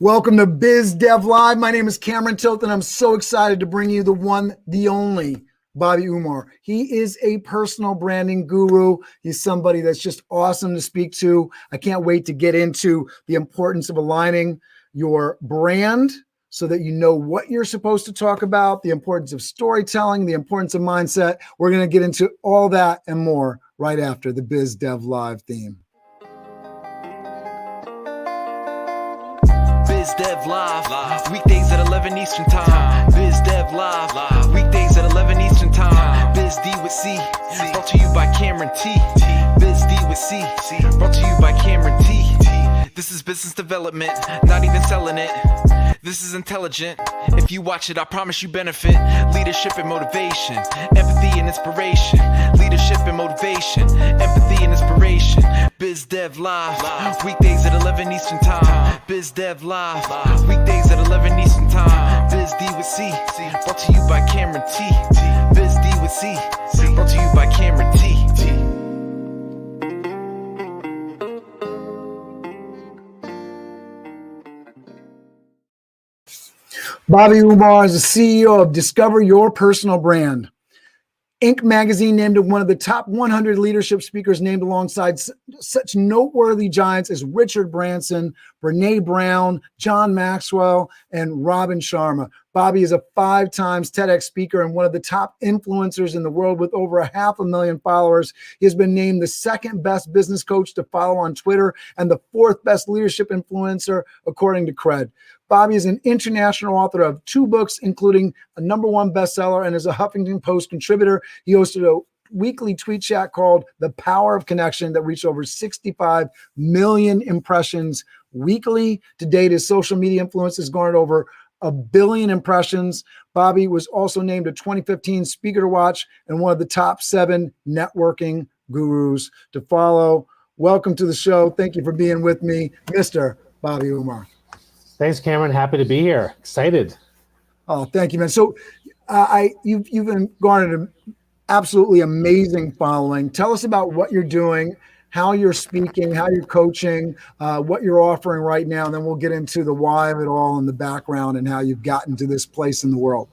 Welcome to Biz Dev Live. My name is Cameron Toth, and I'm so excited to bring you the one, the only Bobby Umar. He is a personal branding guru. He's somebody that's just awesome to speak to. I can't wait to get into the importance of aligning your brand so that you know what you're supposed to talk about, the importance of storytelling, the importance of mindset. We're going to get into all that and more right after the Biz Dev Live theme. Biz Dev Live, weekdays at 11 Eastern Time. Biz Dev Live, weekdays at 11 Eastern Time. Biz D with C, brought to you by Cameron T. Biz D with C, brought to you by Cameron T. This is business development, not even selling it. This is intelligent. If you watch it, I promise you benefit. Leadership and motivation, empathy and inspiration. Leadership and motivation, empathy and inspiration. Biz Dev Live, weekdays at 11 Eastern Time. Biz Dev Live, weekdays at 11 Eastern Time. Biz D with C, brought to you by Cameron T. Biz D with C, brought to you by Cameron T. Bobby Umar is the CEO of Discover Your Personal Brand. Inc. magazine named him one of the top 100 leadership speakers, named alongside such noteworthy giants as Richard Branson, Brene Brown, John Maxwell, and Robin Sharma. Bobby is a 5-time TEDx speaker and one of the top influencers in the world with over 500,000 followers. He has been named the 2nd best business coach to follow on Twitter and the 4th best leadership influencer, according to Cred. Bobby is an international author of 2 books, including a #1 bestseller, and is a Huffington Post contributor. He hosted a weekly tweet chat called The Power of Connection that reached over 65 million impressions weekly. To date, his social media influence has garnered over 1 billion impressions. Bobby was also named a 2015 Speaker to Watch and one of the top 7 networking gurus to follow. Welcome to the show. Thank you for being with me, Mr. Bobby Umar. Thanks, Cameron. Happy to be here. Excited. Oh, thank you, man. So you've been garnered an absolutely amazing following. Tell us about what you're doing, how you're speaking, how you're coaching, what you're offering right now, and then we'll get into the why of it all and the background and how you've gotten to this place in the world.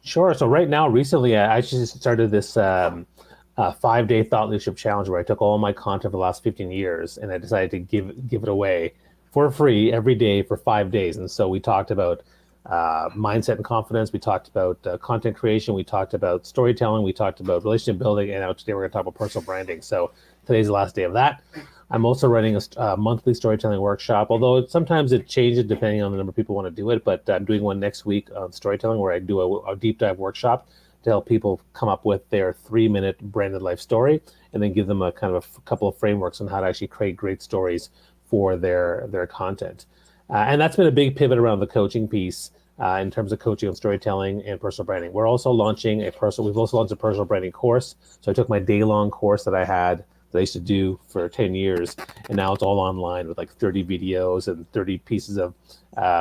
Sure. So right now, recently, I actually started this 5-day thought leadership challenge where I took all my content for the last 15 years and I decided to give it away for free every day for 5 days. And so we talked about mindset and confidence. We talked about content creation. We talked about storytelling. We talked about relationship building. And now today we're going to talk about personal branding. So today's the last day of that. I'm also running a monthly storytelling workshop, although sometimes it changes depending on the number of people who want to do it. But I'm doing one next week on storytelling where I do a deep dive workshop to help people come up with their 3-minute branded life story and then give them a kind of a couple of frameworks on how to actually create great stories for their content. And that's been a big pivot around the coaching piece in terms of coaching on storytelling and personal branding. We've also launched a personal branding course. So I took my day-long course that I used to do for 10 years, and now it's all online with like 30 videos and 30 pieces of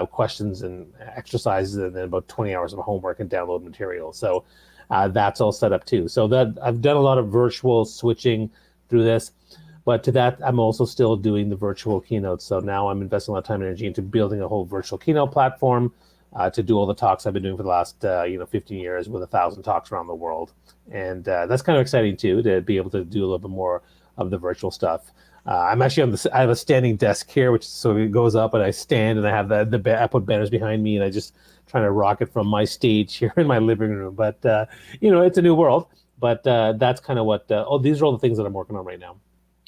questions and exercises, and then about 20 hours of homework and download material. So that's all set up too. So that I've done a lot of virtual switching through this. But to that, I'm also still doing the virtual keynotes. So now I'm investing a lot of time and energy into building a whole virtual keynote platform to do all the talks I've been doing for the last 15 years with 1,000 talks around the world. And that's kind of exciting too, to be able to do a little bit more of the virtual stuff. I'm actually I have a standing desk here, which so it goes up and I stand and I have I put banners behind me and I just trying to rock it from my stage here in my living room. But, it's a new world. But that's kind of what, these are all the things that I'm working on right now.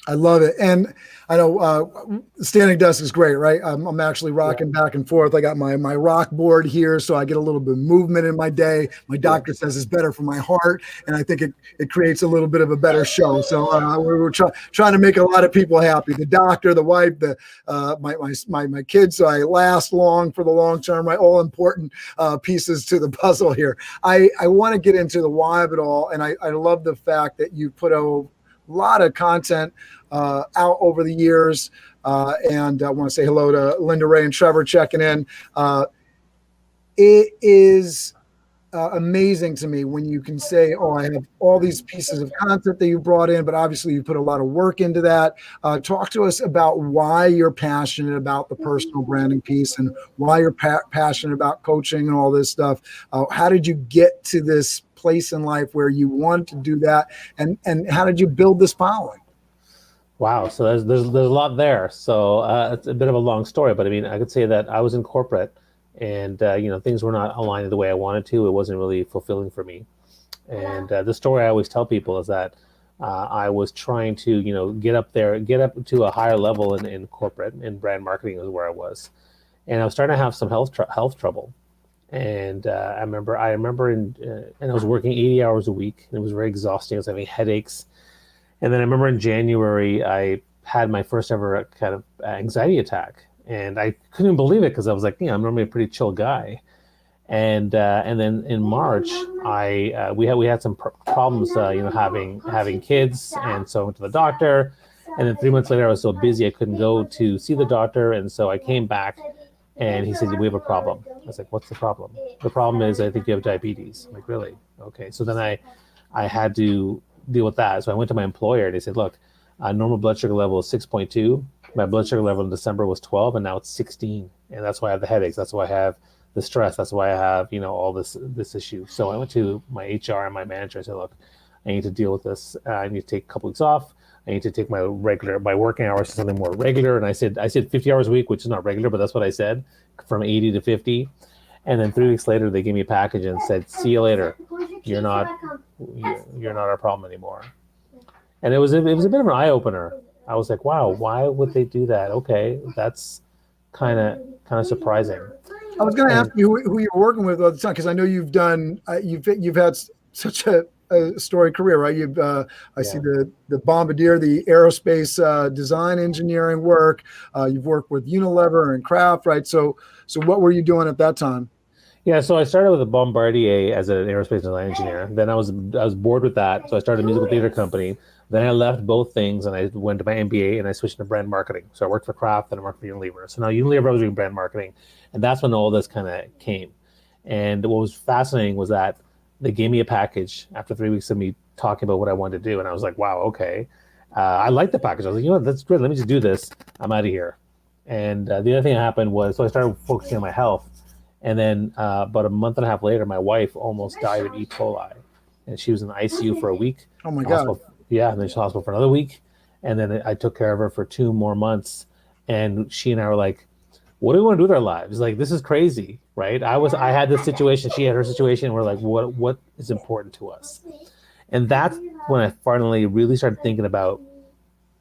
I love it. And I know standing desk is great, right? I'm actually rocking back and forth. I got my rock board here, so I get a little bit of movement in my day. My doctor says it's better for my heart, and I think it creates a little bit of a better show. So we're trying to make a lot of people happy. The doctor, the wife, my kids, so I last long for the long term, right? All important pieces to the puzzle here. I want to get into the why of it all, and I love the fact that you put a lot of content out over the years. And I want to say hello to Linda Ray and Trevor checking in. It is amazing to me when you can say, oh, I have all these pieces of content that you brought in, but obviously you put a lot of work into that. Talk to us about why you're passionate about the personal branding piece and why you're passionate about coaching and all this stuff. How did you get to this place in life where you want to do that? And how did you build this following? Wow. So there's a lot there. So it's a bit of a long story, but I mean, I could say that I was in corporate and, things were not aligned the way I wanted to. It wasn't really fulfilling for me. And the story I always tell people is that I was trying to, get up to a higher level in corporate, and brand marketing was where I was. And I was starting to have some health trouble. And I remember, and I was working 80 hours a week, and it was very exhausting. I was having headaches. And then I remember in January, I had my first ever kind of anxiety attack, and I couldn't believe it because I was like, I'm normally a pretty chill guy. And then in March, we had some problems, having kids, and so I went to the doctor. And then 3 months later, I was so busy I couldn't go to see the doctor, and so I came back, and he said, "We have a problem." I was like, "What's the problem?" "The problem is I think you have diabetes." I'm like, "Really?" Okay. So then I had to deal with that. So I went to my employer and they said, look, normal blood sugar level is 6.2. My blood sugar level in December was 12, and now it's 16. And that's why I have the headaches. That's why I have the stress. That's why I have, all this issue. So I went to my HR and my manager. I said, look, I need to deal with this. I need to take a couple weeks off. I need to take my working hours to something more regular. And I said 50 hours a week, which is not regular, but that's what I said, from 80 to 50. And then 3 weeks later, they gave me a package and said, "See you later. You're not our problem anymore." And it was a bit of an eye opener. I was like, "Wow, why would they do that?" Okay, that's kind of surprising. I was going to ask you who you're working with all the time, because I know you've done you've had such a storied career, right? I see the Bombardier, the aerospace design engineering work. You've worked with Unilever and Kraft, right? So what were you doing at that time? Yeah, so I started with a Bombardier as an aerospace design engineer. Then I was bored with that, so I started a musical theater company. Then I left both things and I went to my MBA and I switched to brand marketing. So I worked for Kraft and I worked for Unilever. So now Unilever, I was doing brand marketing, and that's when all this kind of came. And what was fascinating was that they gave me a package after 3 weeks of me talking about what I wanted to do, and I was like, "Wow, okay." I liked the package. I was like, that's great. Let me just do this. I'm out of here. And the other thing that happened was, so I started focusing on my health. And then about a month and a half later, my wife almost died of E. coli. And she was in the ICU for a week. Oh, my God. Yeah, and then she was hospital for another week. And then I took care of her for 2 more months. And she and I were like, what do we want to do with our lives? Like, this is crazy, right? I had this situation, she had her situation, and we're like, what is important to us? And that's when I finally really started thinking about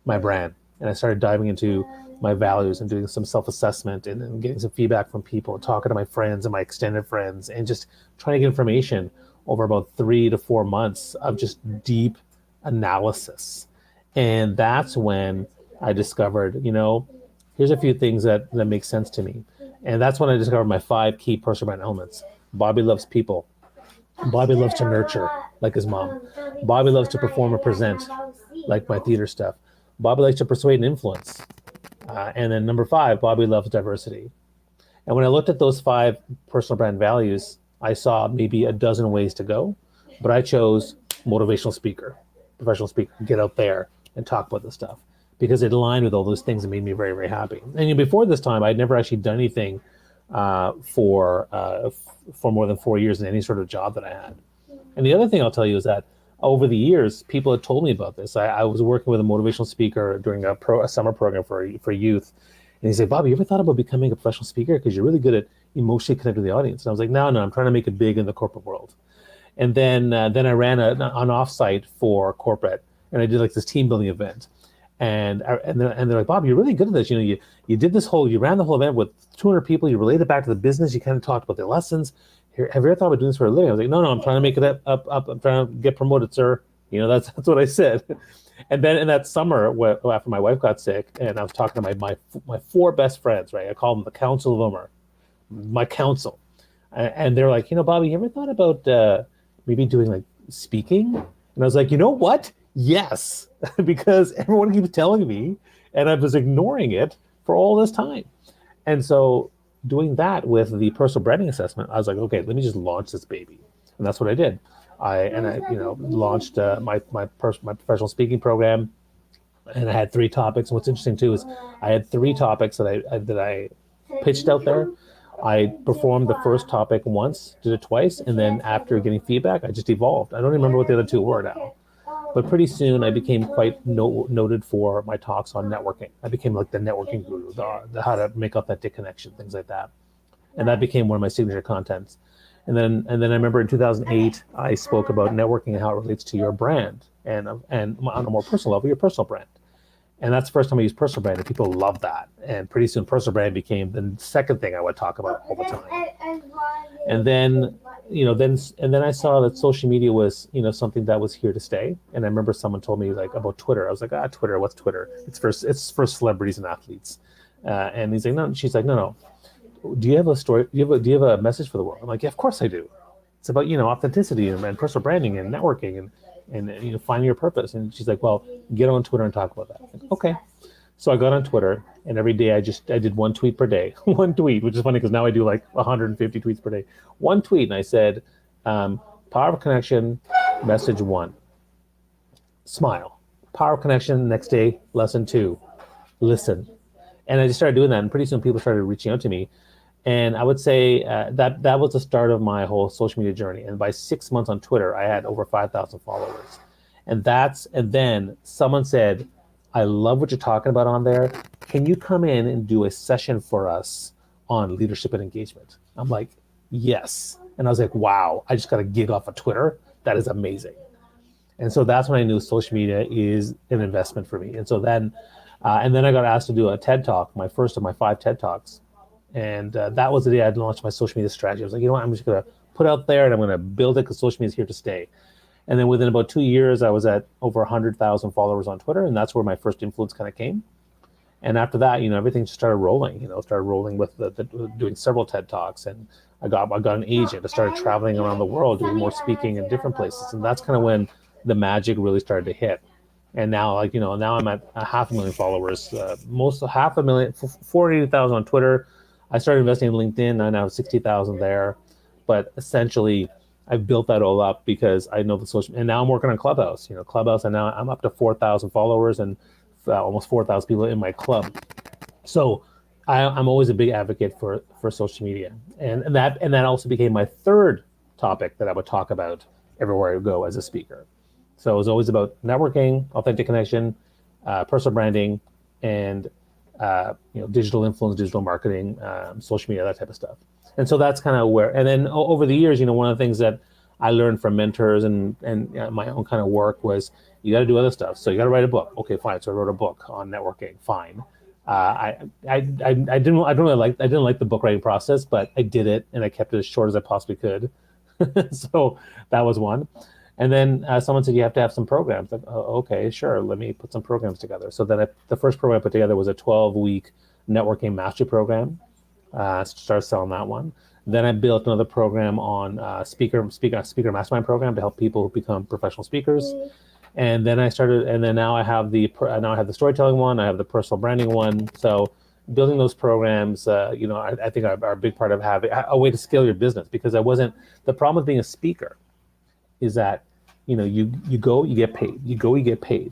my brand. And I started diving into my values and doing some self-assessment and getting some feedback from people, talking to my friends and my extended friends, and just trying to get information over about 3 to 4 months of just deep analysis. And that's when I discovered, here's a few things that make sense to me. And that's when I discovered my 5 key personal brand elements. Bobby loves people. Bobby loves to nurture, like his mom. Bobby loves to perform and present, like my theater stuff. Bobby likes to persuade and influence. And then number 5, Bobby loves diversity. And when I looked at those 5 personal brand values, I saw maybe a dozen ways to go, but I chose motivational speaker, professional speaker, get out there and talk about this stuff, because it aligned with all those things that made me very, very happy. And before this time, I'd never actually done anything for more than 4 years in any sort of job that I had. And the other thing I'll tell you is that over the years, people had told me about this. I was working with a motivational speaker during a summer program for youth. And he said, "Bobby, you ever thought about becoming a professional speaker? Because you're really good at emotionally connecting with the audience." And I was like, no, I'm trying to make it big in the corporate world. And then I ran an offsite for corporate, and I did like this team building event. And they're like, "Bobby, you're really good at this. You did you ran the whole event with 200 people. You related back to the business. You kind of talked about the lessons. Have you ever thought about doing this for a living?" I was like, no, I'm trying to make it up. I'm trying to get promoted, sir. That's what I said. And then in that summer, after my wife got sick, and I was talking to my 4 best friends, right? I call them the Council of Umar, my council. And they're like, Bobby, you ever thought about maybe doing like speaking? And I was like, you know what? Yes, because everyone keeps telling me, and I was ignoring it for all this time. And so doing that with the personal branding assessment, I was like, okay, let me just launch this baby. And that's what I did. I launched my professional speaking program, and I had 3 topics. And what's interesting too is I had 3 topics that I pitched out there. I performed the first topic once, did it twice, and then after getting feedback, I just evolved. I don't remember what the other 2 were now, but pretty soon I became quite noted for my talks on networking. I became like the networking guru, the how to make authentic connection, things like that, and that became one of my signature contents. And then I remember in 2008 I spoke about networking and how it relates to your brand, and on a more personal level, your personal brand. And that's the first time I used personal brand, and people loved that. And pretty soon, personal brand became the second thing I would talk about all the time. And then, then I saw that social media was, something that was here to stay. And I remember someone told me like about Twitter. I was like, Twitter, what's Twitter? It's for celebrities and athletes. And he's like, no. She's like, no. Do you have a story? Do you have a message for the world? I'm like, yeah, of course I do. It's about authenticity and personal branding and networking and finding your purpose. And she's like, well, get on Twitter and talk about that. Like, okay. So I got on Twitter, and every day I did 1 tweet per day. 1 tweet, which is funny because now I do like 150 tweets per day. 1 tweet, and I said, power of connection, message 1, smile. Power of connection, next day, lesson 2, listen. And I just started doing that, and pretty soon people started reaching out to me. And I would say that was the start of my whole social media journey. And by 6 months on Twitter, I had over 5,000 followers. And then someone said, I love what you're talking about on there. Can you come in and do a session for us on leadership and engagement? I'm like, yes. And I was like, wow, I just got a gig off of Twitter. That is amazing. And so that's when I knew social media is an investment for me. And so then I got asked to do a TED Talk, my first of my 5 TED Talks. And that was the day I launched my social media strategy. I was like, I'm just going to put out there and I'm going to build it because social media is here to stay. And then within about 2 years, I was at over 100,000 followers on Twitter. And that's where my first influence kind of came. And after that, everything just started rolling, started rolling with doing several TED Talks. And I got an agent. I started traveling around the world, doing more speaking in different places. And that's kind of when the magic really started to hit. And now, now I'm at 500,000 followers, most 500,000, 480,000 on Twitter. I started investing in LinkedIn. I now have 60,000 there. But essentially, I've built that all up because I know the social. And now I'm working on Clubhouse. Clubhouse, and now I'm up to 4,000 followers and almost 4,000 people in my club. So I'm always a big advocate for social media. And that also became my third topic that I would talk about everywhere I go as a speaker. So it was always about networking, authentic connection, personal branding, and digital influence, digital marketing, social media, that type of stuff. And so that's kind of where. And then over the years, one of the things that I learned from mentors and my own kind of work was you got to do other stuff. So you got to write a book. Okay, fine. So I wrote a book on networking. Fine. I didn't like the book writing process, but I did it and I kept it as short as I possibly could. So that was one. And then someone said, you have to have some programs. Like, oh, okay, sure. Let me put some programs together. So then the first program I put together was a 12-week networking mastery program. Started selling that one. Then I built another program on speaker mastermind program to help people become professional speakers. And then now I have the storytelling one. I have the personal branding one. So building those programs, I think are a big part of having a way to scale your business, because the problem with being a speaker is that, you go, you get paid. You go, you get paid.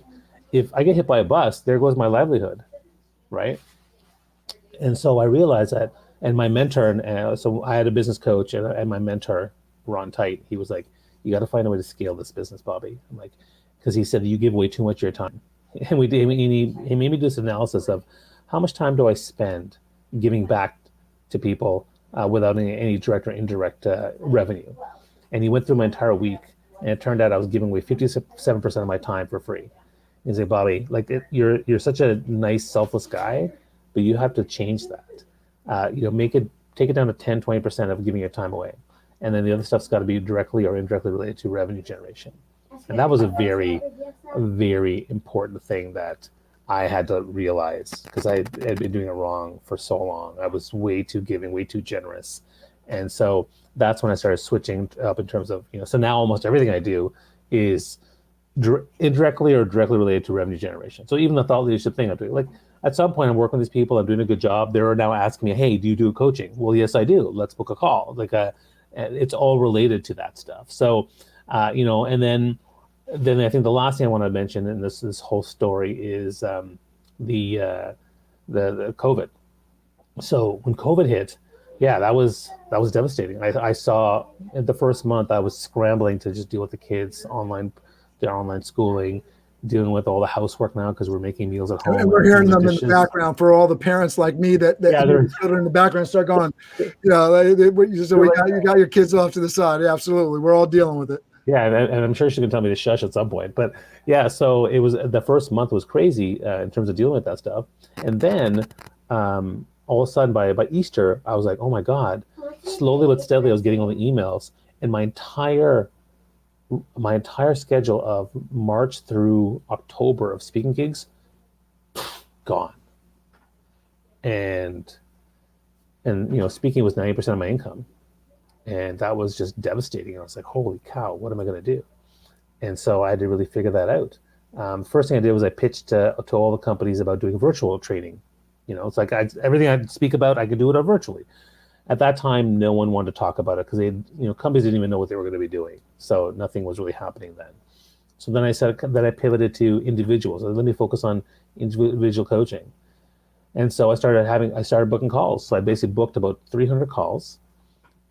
If I get hit by a bus, there goes my livelihood, right? And so I realized that, and my mentor, so I had a business coach and my mentor, Ron Tite, he was like, you got to find a way to scale this business, Bobby. I'm like, because he said, you give away too much of your time. And he made me do this analysis of how much time do I spend giving back to people without any direct or indirect revenue. And he went through my entire week, and it turned out I was giving away 57% of my time for free. He's like, Bobby, you're such a nice, selfless guy, but you have to change that. Take it down to 10, 20% of giving your time away. And then the other stuff's got to be directly or indirectly related to revenue generation. And that was a very, very important thing that I had to realize, because I had been doing it wrong for so long. I was way too giving, way too generous. And so that's when I started switching up in terms of, so now almost everything I do is indirectly or directly related to revenue generation. So even the thought leadership thing I'm doing, like at some point I'm working with these people, I'm doing a good job. They're now asking me, hey, do you do coaching? Well, yes, I do. Let's book a call. And it's all related to that stuff. So, and then I think the last thing I want to mention in this whole story is the COVID. So when COVID hit, yeah, that was devastating. I saw in the first month I was scrambling to just deal with the kids their online schooling, dealing with all the housework now because we're making meals at home. And we're hearing them in the background for all the parents like me that children in the background start going, you got your kids off to the side. Yeah, absolutely. We're all dealing with it. Yeah, and I'm sure she can tell me to shush at some point. But yeah, so it was the first month was crazy in terms of dealing with that stuff. And then all of a sudden by Easter, I was like, oh my God, slowly but steadily I was getting all the emails, and my entire schedule of March through October of speaking gigs, gone. And speaking was 90% of my income. And that was just devastating. I was like, holy cow, what am I going to do? And so I had to really figure that out. First thing I did was I pitched to all the companies about doing virtual training. It's like everything I speak about, I could do it virtually. At that time, no one wanted to talk about it because companies didn't even know what they were going to be doing. So nothing was really happening then. So then I said that I pivoted to individuals. Let me focus on individual coaching. And so I started booking calls. So I basically booked about 300 calls.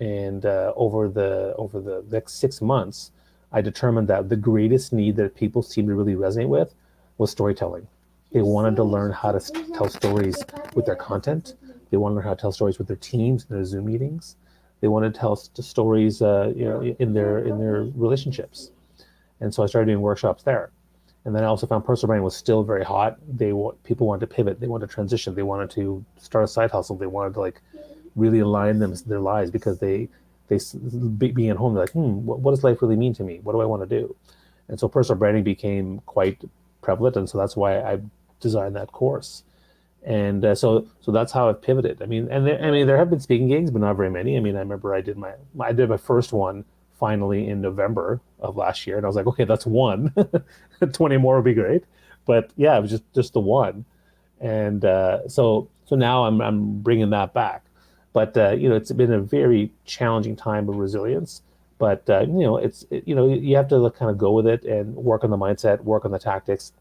And over the next 6 months, I determined that the greatest need that people seemed to really resonate with was storytelling. They wanted to learn how to tell stories with their content. They wanted to learn how to tell stories with their teams, in their Zoom meetings. They wanted to tell stories, in their relationships. And so I started doing workshops there. And then I also found personal branding was still very hot. People wanted to pivot. They wanted to transition. They wanted to start a side hustle. They wanted to really align their lives because they being at home, they're like, what does life really mean to me? What do I want to do? And so personal branding became quite prevalent, and so that's why I designed that course. And so that's how I've pivoted. There have been speaking gigs, but not very many. I remember I did my first one finally in November of last year, and I was like, okay, that's one. 20 more would be great. But yeah, it was just the one. And so now I'm bringing that back. But it's been a very challenging time of resilience. But you have to kind of go with it and work on the mindset, work on the tactics.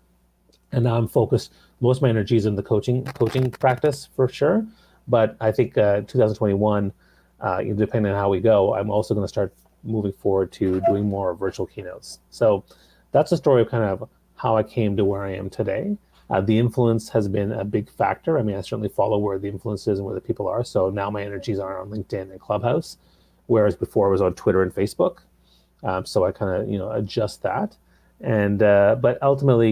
And now I'm focused. Most of my energy is in the coaching practice for sure. But I think 2021, depending on how we go, I'm also going to start moving forward to doing more virtual keynotes. So that's the story of kind of how I came to where I am today. The influence has been a big factor. I certainly follow where the influence is and where the people are. So now my energies are on LinkedIn and Clubhouse, whereas before I was on Twitter and Facebook. So I kind of, adjust that. And but ultimately,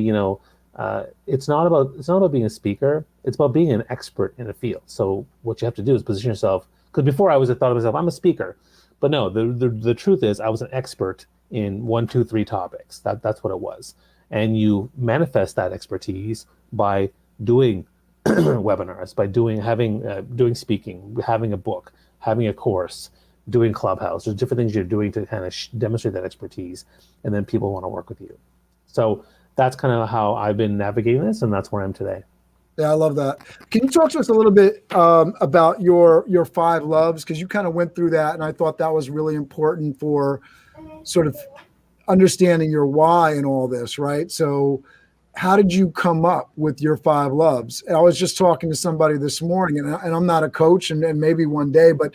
it's not about being a speaker. It's about being an expert in a field. So what you have to do is position yourself. Because before I thought of myself, I'm a speaker, but no, the truth is I was an expert in 1, 2, 3 topics. That's what it was. And you manifest that expertise by doing webinars, by doing speaking, having a book, having a course, doing Clubhouse. There's different things you're doing to kind of demonstrate that expertise, and then people want to work with you. So that's kind of how I've been navigating this, and that's where I'm today. Yeah, I love that. Can you talk to us a little bit about your 5 loves? Because you kind of went through that, and I thought that was really important for sort of understanding your why in all this, right? So how did you come up with your 5 loves? I was just talking to somebody this morning, and I'm not a coach, and maybe one day, but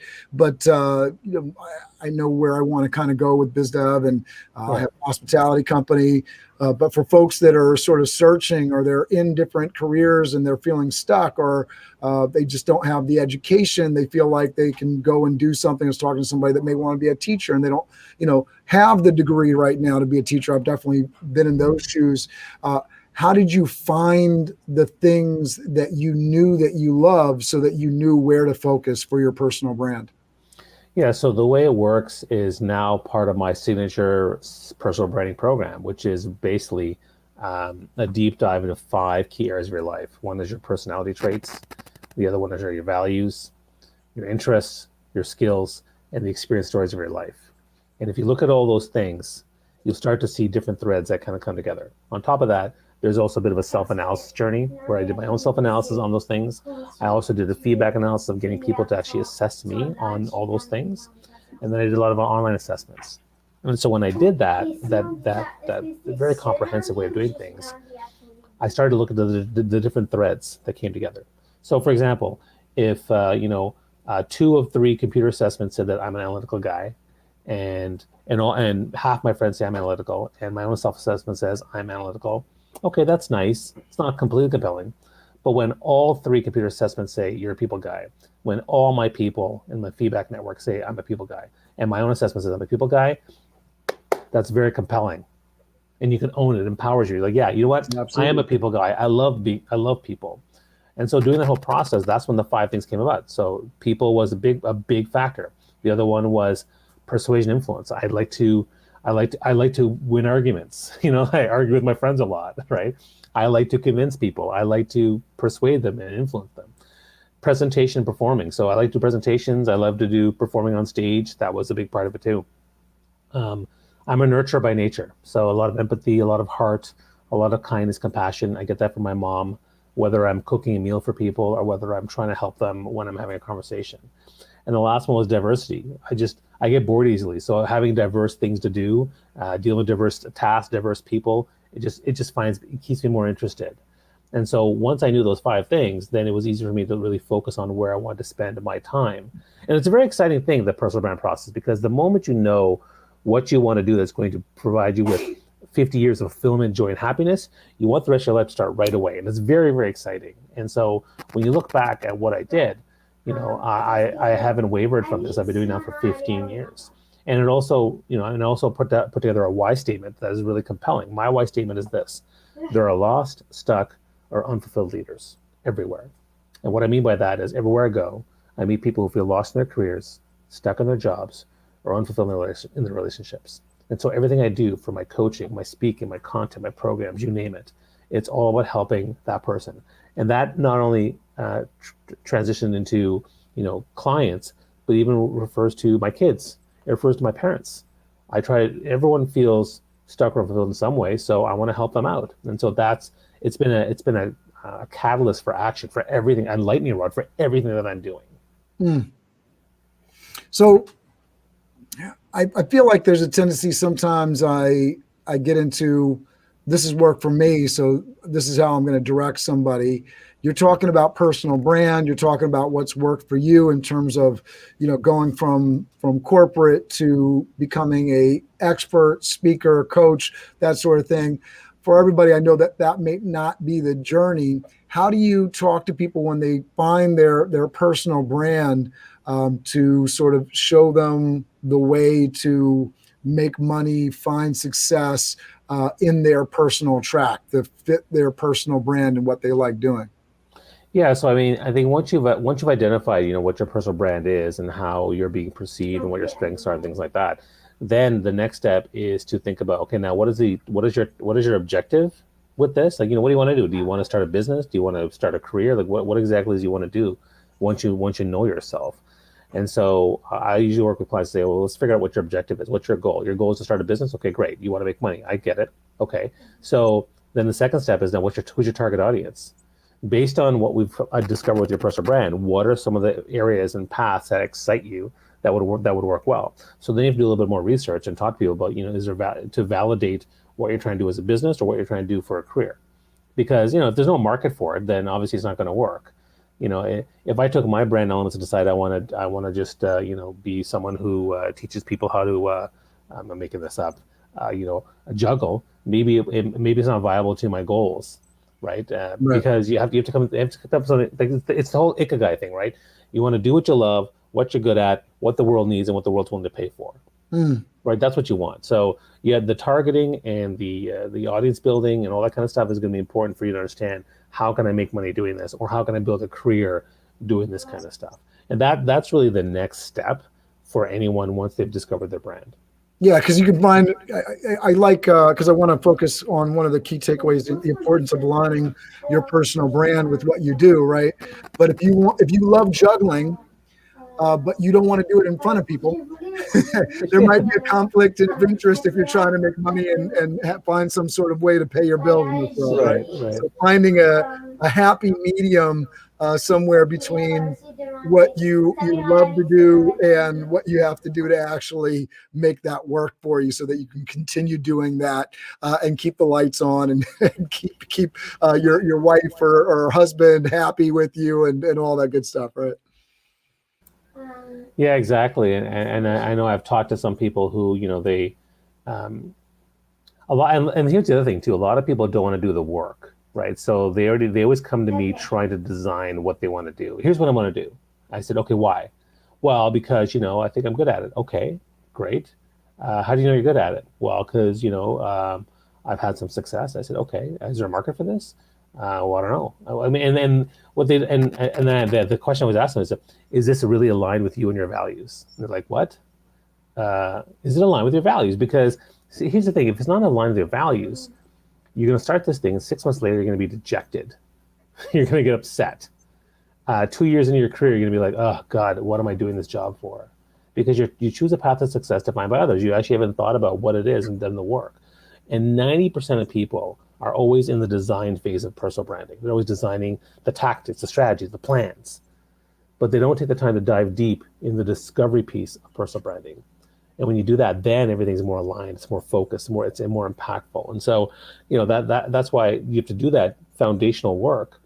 I know where I want to kind of go with BizDev, and I have a hospitality company. But for folks that are sort of searching, or they're in different careers and they're feeling stuck, or they just don't have the education, they feel like they can go and do something. I was talking to somebody that may want to be a teacher, and they don't, have the degree right now to be a teacher. I've definitely been in those shoes. How did you find the things that you knew that you loved so that you knew where to focus for your personal brand? Yeah, so the way it works is now part of my signature personal branding program, which is basically a deep dive into 5 key areas of your life. One is your personality traits. The other one is your values, your interests, your skills, and the experience stories of your life. And if you look at all those things, you'll start to see different threads that kind of come together. On top of that, there's also a bit of a self-analysis journey where I did my own self-analysis on those things. I also did a feedback analysis of getting people to actually assess me on all those things. And then I did a lot of online assessments. And so when I did that very comprehensive way of doing things, I started to look at the different threads that came together. So, for example, if 2 of 3 computer assessments said that I'm an analytical guy, and half my friends say I'm analytical, and my own self-assessment says I'm analytical. Okay, that's nice. It's not completely compelling, but when all 3 computer assessments say you're a people guy, when all my people in my feedback network say I'm a people guy, and my own assessment says I'm a people guy, that's very compelling, and you can own it. It empowers you. Like, yeah, you know what? Absolutely. I am a people guy. I love people. And so doing the whole process, that's when the 5 things came about. So people was a big factor. The other one was persuasion influence. I like to win arguments. I argue with my friends a lot, right? I like to convince people. I like to persuade them and influence them. Presentation, performing. So I like to do presentations. I love to do performing on stage. That was a big part of it too. I'm a nurturer by nature. So a lot of empathy, a lot of heart, a lot of kindness, compassion. I get that from my mom, whether I'm cooking a meal for people or whether I'm trying to help them when I'm having a conversation. And the last one was diversity. I get bored easily. So having diverse things to do, dealing with diverse tasks, diverse people, it keeps me more interested. And so once I knew those 5 things, then it was easier for me to really focus on where I wanted to spend my time. And it's a very exciting thing, the personal brand process, because the moment you know what you want to do that's going to provide you with 50 years of fulfillment, joy, and happiness, you want the rest of your life to start right away. And it's very, very exciting. And so when you look back at what I did, I haven't wavered from this. I've been doing now for 15 years. And it also, and I also put together a why statement that is really compelling. My why statement is this: there are lost, stuck, or unfulfilled leaders everywhere. And what I mean by that is everywhere I go, I meet people who feel lost in their careers, stuck in their jobs, or unfulfilled in their relationships. And so everything I do, for my coaching, my speaking, my content, my programs, you name it, it's all about helping that person. And that not only transitioned into clients, but even refers to my kids. It refers to my parents. Everyone feels stuck or fulfilled in some way, so I want to help them out. And so it's been a catalyst for action, for everything, a lightning rod for everything that I'm doing. So I feel like there's a tendency sometimes I get into, this is work for me, so this is how I'm going to direct somebody. You're talking about personal brand. You're talking about what's worked for you in terms of, going from corporate to becoming a expert, speaker, coach, that sort of thing. For everybody, I know that may not be the journey. How do you talk to people when they find their personal brand to sort of show them the way to make money, find success in their personal track, to fit their personal brand and what they like doing? Yeah, so I think once you've identified, what your personal brand is and how you're being perceived and what your strengths are and things like that, then the next step is to think about, okay, now what is your objective with this? Like, what do you want to do? Do you want to start a business? Do you want to start a career? Like, what exactly do you want to do once you know yourself? And so I usually work with clients and say, well, let's figure out what your objective is. What's your goal? Your goal is to start a business? Okay, great. You want to make money. I get it. Okay. So then the second step is now who's your target audience? Based on what we've discovered with your personal brand, what are some of the areas and paths that excite you that would work well? So then you have to do a little bit more research and talk to people about, is there to validate what you're trying to do as a business or what you're trying to do for a career? Because, if there's no market for it, then obviously it's not going to work. If I took my brand elements and decide I want to just, be someone who teaches people how to, I'm making this up, juggle, maybe it's not viable to my goals. Right? Because you have to come up with something. It's the whole ikigai thing, right? You want to do what you love, what you're good at, what the world needs, and what the world's willing to pay for. Right? That's what you want. So the targeting and the audience building and all that kind of stuff is going to be important for you to understand, how can I make money doing this, or how can I build a career doing this kind of stuff? And that's really the next step for anyone once they've discovered their brand. Yeah, because you can find, I like, because I want to focus on one of the key takeaways, the importance of aligning your personal brand with what you do, right? But if you love juggling, but you don't want to do it in front of people, there might be a conflict of interest if you're trying to make money and find some sort of way to pay your bills in this world, right? So finding a happy medium somewhere between what you love to do and what you have to do to actually make that work for you so that you can continue doing that and keep the lights on and keep your wife or husband happy with you and all that good stuff, right? Yeah, exactly. And I know I've talked to some people who, they, a lot, and here's the other thing too. A lot of people don't want to do the work, right? So they always come to me trying to design what they want to do. Here's what I want to do. I said, okay, why? Well, because, I think I'm good at it. Okay, great. How do you know you're good at it? Well, because, I've had some success. I said, okay, is there a market for this? Well, I don't know. I mean, and then what they and then the question I was asking is this really aligned with you and your values? And they're like, what? Is it aligned with your values? Because see, here's the thing: if it's not aligned with your values, you're going to start this thing, and 6 months later, you're going to be dejected. You're going to get upset. 2 years into your career, you're going to be like, oh God, what am I doing this job for? Because you choose a path of success defined by others. You actually haven't thought about what it is and done the work. And 90% of people are always in the design phase of personal branding. They're always designing the tactics, the strategies, the plans, but they don't take the time to dive deep in the discovery piece of personal branding. And when you do that, then everything's more aligned, it's more focused, it's more impactful. And so, that's why you have to do that foundational work.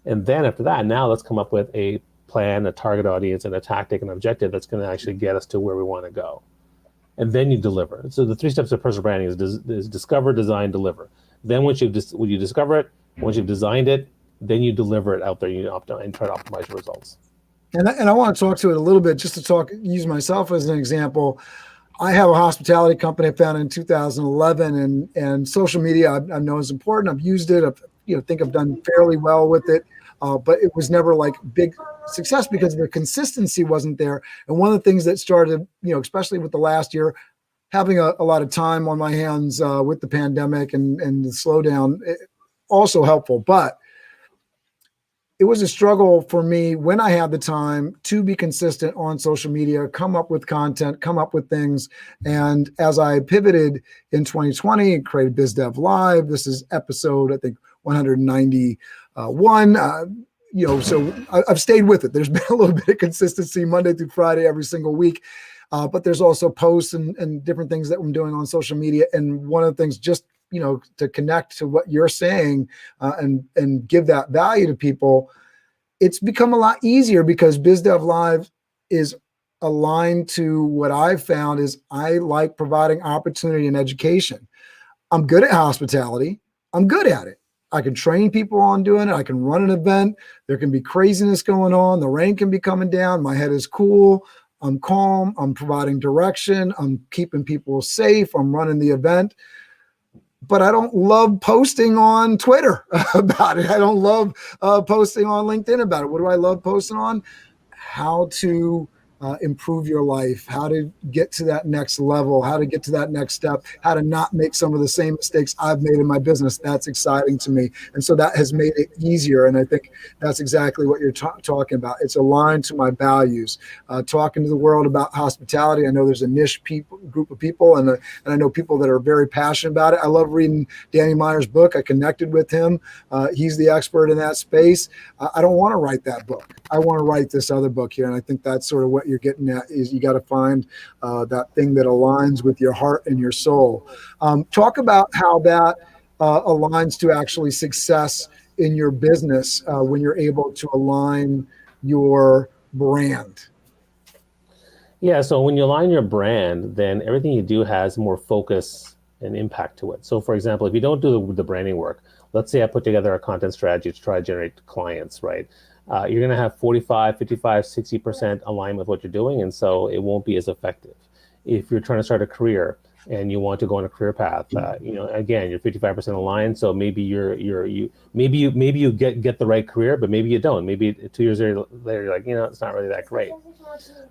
And then after that, now let's come up with a plan, a target audience, and a tactic and objective that's going to actually get us to where we want to go. And then you deliver. So the 3 steps of personal branding is discover, design, deliver. Then when you discover it, once you've designed it, then you deliver it out there and try to optimize your results. And I want to talk to it a little bit, just to use myself as an example. I have a hospitality company I founded in 2011, and social media I know is important. I've used it. I think I've done fairly well with it, but it was never like big success because the consistency wasn't there. And one of the things that started, especially with the last year, having a lot of time on my hands with the pandemic and the slowdown, also helpful. But it was a struggle for me when I had the time to be consistent on social media, come up with content, come up with things. And as I pivoted in 2020 and created BizDev Live, this is episode, I think, 191. So I've stayed with it. There's been a little bit of consistency Monday through Friday, every single week. But there's also posts and different things that I'm doing on social media. And one of the things, just to connect to what you're saying and give that value to people, it's become a lot easier because BizDev Live is aligned to what I've found is I like providing opportunity and education. I'm good at hospitality. I'm good at it. I can train people on doing it. I can run an event. There can be craziness going on. The rain can be coming down. My head is cool. I'm calm. I'm providing direction. I'm keeping people safe. I'm running the event. But I don't love posting on Twitter about it. I don't love posting on LinkedIn about it. What do I love posting on? How to improve your life, how to get to that next level, how to get to that next step, how to not make some of the same mistakes I've made in my business. That's exciting to me. And so that has made it easier. And I think that's exactly what you're talking about. It's aligned to my values. Talking to the world about hospitality, I know there's a niche group of people, and I know people that are very passionate about it. I love reading Danny Meyer's book. I connected with him. He's the expert in that space. I don't want to write that book. I want to write this other book here. And I think that's sort of what you're getting at, is you got to find that thing that aligns with your heart and your soul. Talk about how that aligns to actually success in your business when you're able to align your brand. Yeah, so when you align your brand, then everything you do has more focus and impact to it. So for example, if you don't do the branding work, let's say I put together a content strategy to try to generate clients, right? You're going to have 45, 55, 60% aligned with what you're doing. And so it won't be as effective. If you're trying to start a career and you want to go on a career path, again, you're 55% aligned. So maybe maybe you get the right career, but maybe you don't. Maybe 2 years later, you're like, it's not really that great.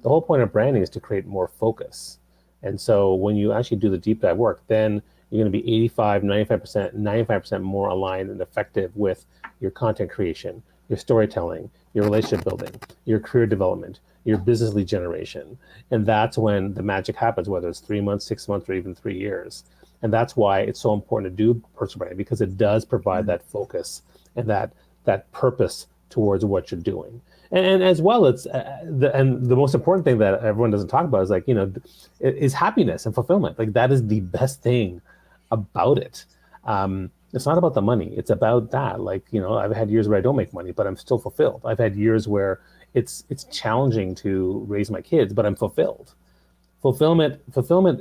The whole point of branding is to create more focus. And so when you actually do the deep dive work, then you're going to be 85, 95% more aligned and effective with your content creation, your storytelling, your relationship building, your career development, your business lead generation. And that's when the magic happens, whether it's 3 months, 6 months, or even 3 years. And that's why it's so important to do personal branding, because it does provide that focus and that purpose towards what you're doing. And as well, it's the most important thing that everyone doesn't talk about is like, is happiness and fulfillment. Like that is the best thing about it. It's not about the money. It's about that. Like, I've had years where I don't make money, but I'm still fulfilled. I've had years where it's challenging to raise my kids, but I'm fulfilled. Fulfillment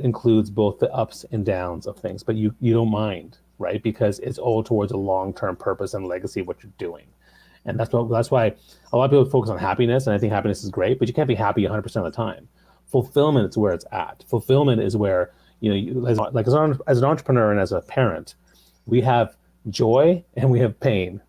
includes both the ups and downs of things, but you don't mind, right? Because it's all towards a long-term purpose and legacy of what you're doing. And that's why a lot of people focus on happiness, and I think happiness is great, but you can't be happy 100% of the time. Fulfillment is where it's at. Fulfillment is where, as an entrepreneur and as a parent, we have joy and we have pain,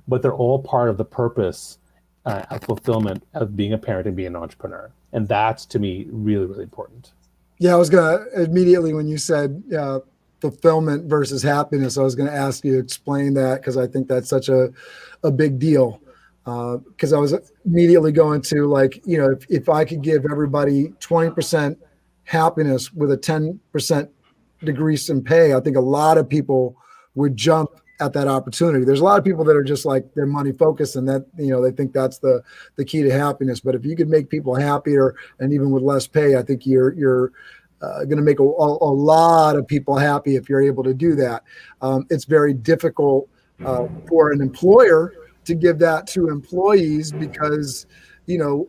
but they're all part of the purpose of fulfillment of being a parent and being an entrepreneur. And that's, to me, really, really important. Yeah, I was going to immediately, when you said fulfillment versus happiness, I was going to ask you to explain that, because I think that's such a big deal. Because I was immediately going to, like, if I could give everybody 20% happiness with a 10% decrease in pay, I think a lot of people would jump at that opportunity. There's a lot of people that are just like, they're money focused, and that, they think that's the key to happiness. But if you could make people happier, and even with less pay, I think you're going to make a lot of people happy if you're able to do that. It's very difficult for an employer to give that to employees, because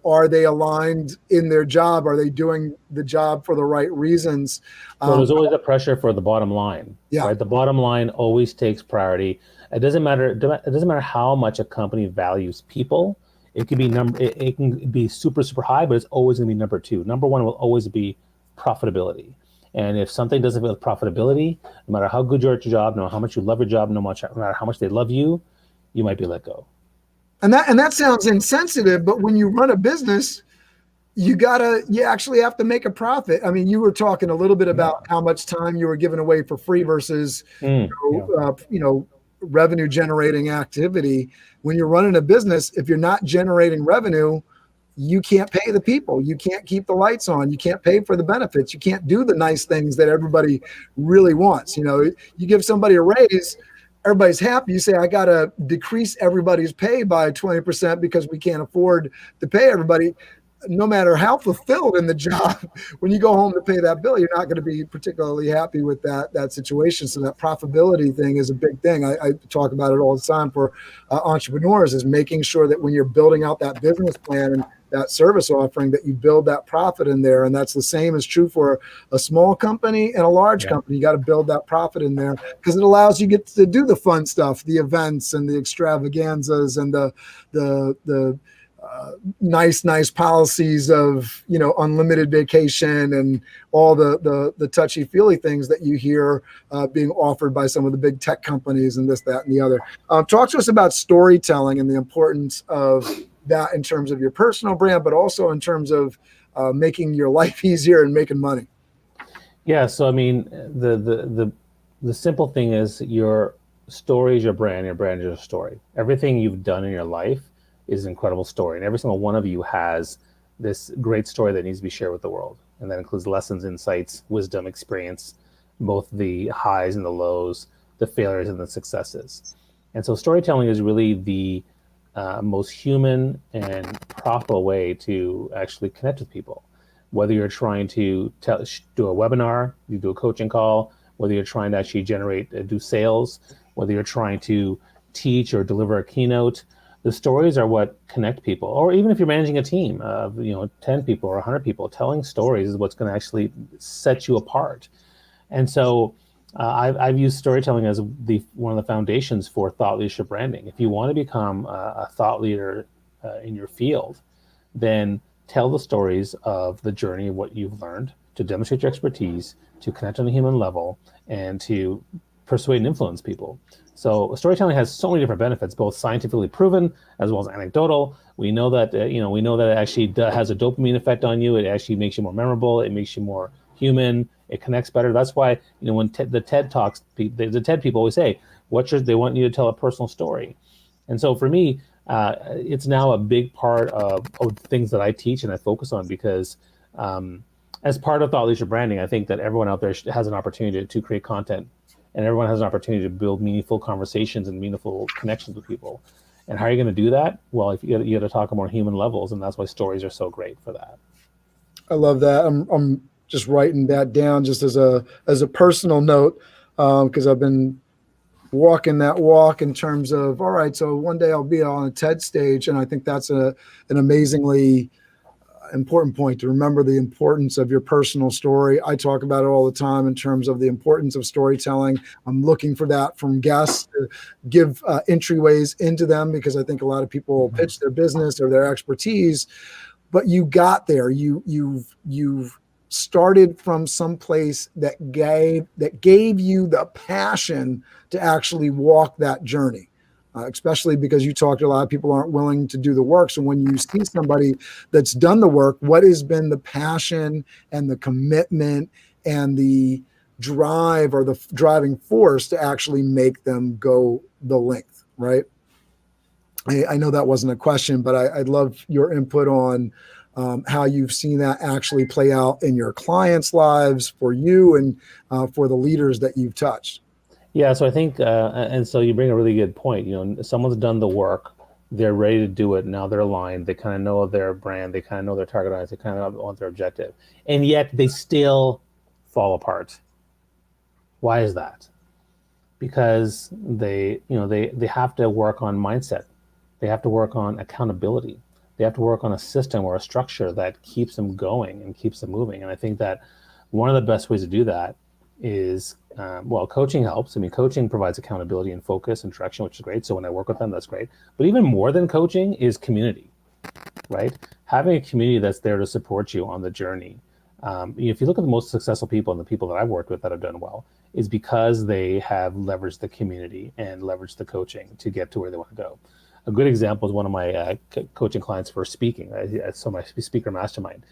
are they aligned in their job? Are they doing the job for the right reasons? So there's always a pressure for the bottom line. Yeah. Right? The bottom line always takes priority. It doesn't matter how much a company values people. It can be it can be super, super high, but it's always going to be number two. Number one will always be profitability. And if something doesn't fit with profitability, no matter how good you're at your job, no matter how much you love your job, no matter how much they love you, you might be let go. And that sounds insensitive, but when you run a business, you actually have to make a profit. I mean, you were talking a little bit about how much time you were giving away for free versus, revenue generating activity. When you're running a business, if you're not generating revenue, you can't pay the people. You can't keep the lights on. You can't pay for the benefits. You can't do the nice things that everybody really wants. You give somebody a raise, everybody's happy. You say, I got to decrease everybody's pay by 20% because we can't afford to pay everybody. No matter how fulfilled in the job, when you go home to pay that bill, you're not going to be particularly happy with that situation. So that profitability thing is a big thing. I talk about it all the time for entrepreneurs, is making sure that when you're building out that business plan and that service offering, that you build that profit in there. And that's the same is true for a small company and a large company. You got to build that profit in there, because it allows you get to do the fun stuff, the events and the extravaganzas and the nice policies of, unlimited vacation and all the touchy-feely things that you hear being offered by some of the big tech companies and this, that, and the other. Talk to us about storytelling and the importance of that in terms of your personal brand, but also in terms of making your life easier and making money. Yeah. So, I mean, the simple thing is, your story is your brand is your story. Everything you've done in your life is an incredible story. And every single one of you has this great story that needs to be shared with the world. And that includes lessons, insights, wisdom, experience, both the highs and the lows, the failures and the successes. And so storytelling is really the most human and profitable way to actually connect with people. Whether you're trying to do a webinar, you do a coaching call, whether you're trying to actually do sales, whether you're trying to teach or deliver a keynote, the stories are what connect people. Or even if you're managing a team of 10 people or 100 people, telling stories is what's going to actually set you apart. And so I've used storytelling as one of the foundations for thought leadership branding. If you want to become a thought leader in your field, then tell the stories of the journey of what you've learned, to demonstrate your expertise, to connect on a human level, and to persuade and influence people. So storytelling has so many different benefits, both scientifically proven as well as anecdotal. We know that it actually has a dopamine effect on you. It actually makes you more memorable. It makes you more human. It connects better. That's why when the TED Talks, the TED people always say, they want you to tell a personal story. And so for me, it's now a big part of things that I teach and I focus on, because as part of thought leadership branding, I think that everyone out there has an opportunity to create content. And everyone has an opportunity to build meaningful conversations and meaningful connections with people. And how are you going to do that? Well, if you got to talk on more human levels, and that's why stories are so great for that. I love that. I'm just writing that down just as a personal note, because I've been walking that walk in terms of, all right, so one day I'll be on a TED stage, and I think that's an amazingly important point to remember the importance of your personal story. I talk about it all the time in terms of the importance of storytelling. I'm looking for that from guests to give entryways into them, because I think a lot of people pitch their business or their expertise, but you got there. You've started from some place that gave you the passion to actually walk that journey. Especially because you talked to a lot of people aren't willing to do the work. So when you see somebody that's done the work, what has been the passion and the commitment and the drive or the driving force to actually make them go the length, right? I know that wasn't a question, but I'd love your input on how you've seen that actually play out in your clients' lives, for you, and for the leaders that you've touched. Yeah, so I think, and so you bring a really good point. Someone's done the work, they're ready to do it. Now they're aligned. They kind of know their brand. They kind of know their target audience. They kind of want their objective, and yet they still fall apart. Why is that? Because they have to work on mindset. They have to work on accountability. They have to work on a system or a structure that keeps them going and keeps them moving. And I think that one of the best ways to do that is, coaching helps. I mean, coaching provides accountability and focus and direction, which is great. So when I work with them, that's great. But even more than coaching is community, right? Having a community that's there to support you on the journey. If you look at the most successful people and the people that I've worked with that have done well, is because they have leveraged the community and leveraged the coaching to get to where they want to go. A good example is one of my coaching clients for speaking. So my speaker mastermind.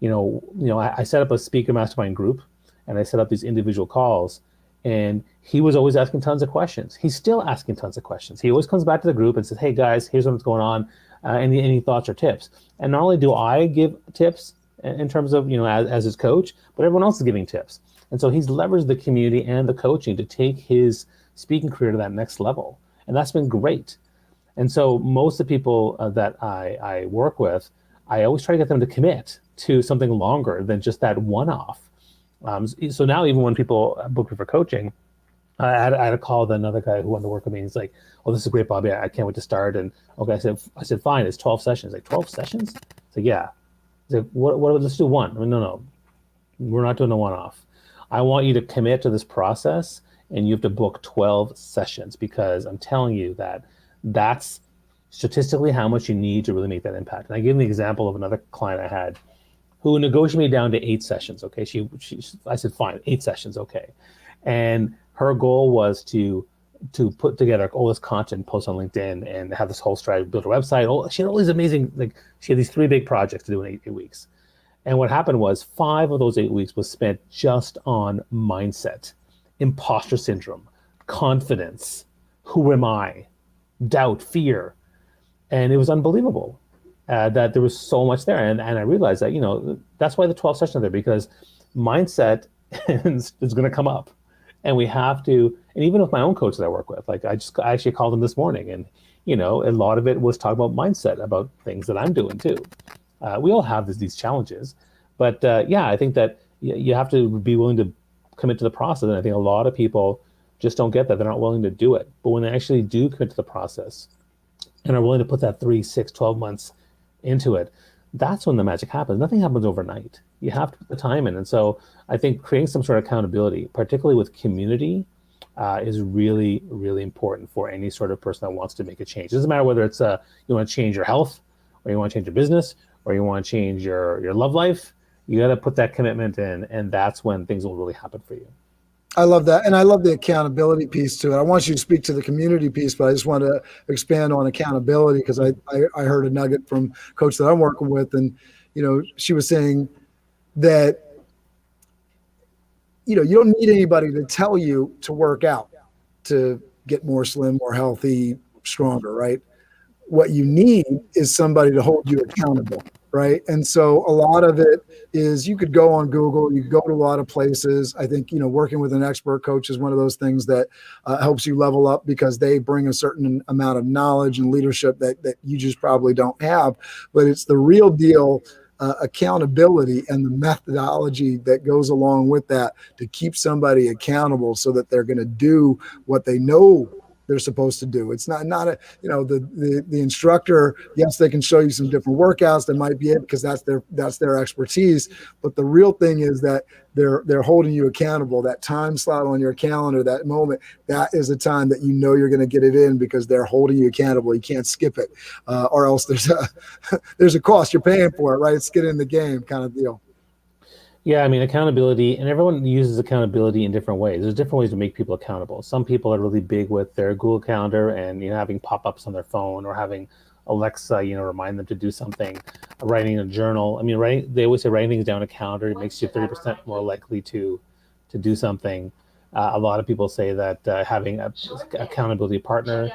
I set up a speaker mastermind group, and I set up these individual calls, and he was always asking tons of questions. He's still asking tons of questions. He always comes back to the group and says, "Hey guys, here's what's going on. Any thoughts or tips?" And not only do I give tips in terms of, as his coach, but everyone else is giving tips. And so he's leveraged the community and the coaching to take his speaking career to that next level. And that's been great. And so most of the people that I work with, I always try to get them to commit to something longer than just that one-off. So now even when people book me for coaching, I had a call with another guy who wanted to work with me. He's like, "Oh, this is great, Bobby. I can't wait to start." And okay, I said, "Fine, it's 12 sessions." Like, 12 sessions? It's like, yeah. He's like, what, let's do one. I mean, no, we're not doing a one-off. I want you to commit to this process, and you have to book 12 sessions, because I'm telling you that's statistically how much you need to really make that impact. And I gave him the example of another client I had who negotiated me down to 8 sessions. Okay, I said, fine, 8 sessions, okay. And her goal was to put together all this content, post on LinkedIn, and have this whole strategy, build a website. She had all these amazing, she had these 3 big projects to do in 8 weeks. And what happened was 5 of those 8 weeks was spent just on mindset, imposter syndrome, confidence, who am I, doubt, fear. And it was unbelievable that there was so much there. And I realized that, that's why the 12 sessions are there, because mindset is going to come up. And we have to, and even with my own coach that I work with, I actually called him this morning, and, a lot of it was talking about mindset, about things that I'm doing too. We all have these challenges, but I think that you have to be willing to commit to the process. And I think a lot of people just don't get that. They're not willing to do it. But when they actually do commit to the process and are willing to put that 3, 6, 12 months into it, that's when the magic happens. Nothing happens overnight. You have to put the time in. And so I think creating some sort of accountability, particularly with community, is really, really important for any sort of person that wants to make a change. It doesn't matter whether it's you want to change your health, or you want to change your business, or you want to change your love life. You got to put that commitment in, and that's when things will really happen for you. I love that. And I love the accountability piece to it. I want you to speak to the community piece, but I just want to expand on accountability, because I heard a nugget from a coach that I'm working with. And, she was saying that, you don't need anybody to tell you to work out, to get more slim, more healthy, stronger, right? What you need is somebody to hold you accountable. right? And so a lot of it is you could go on Google, you could go to a lot of places. I think, working with an expert coach is one of those things that helps you level up because they bring a certain amount of knowledge and leadership that you just probably don't have. But it's the real deal. Accountability and the methodology that goes along with that to keep somebody accountable so that they're going to do what they know they're supposed to do. It's not the instructor. Yes, they can show you some different workouts. That might be it because that's their expertise. But the real thing is that they're holding you accountable. That time slot on your calendar, that moment, that is a time that you're going to get it in because they're holding you accountable. You can't skip it, or else there's a cost you're paying for it. Right? It's get in the game kind of deal. Yeah, I mean, accountability, and everyone uses accountability in different ways. There's different ways to make people accountable. Some people are really big with their Google Calendar and having pop-ups on their phone, or having Alexa, remind them to do something. Writing a journal. I mean, they always say writing things down in a calendar makes you 30% more likely to do something. A lot of people say that having an accountability partner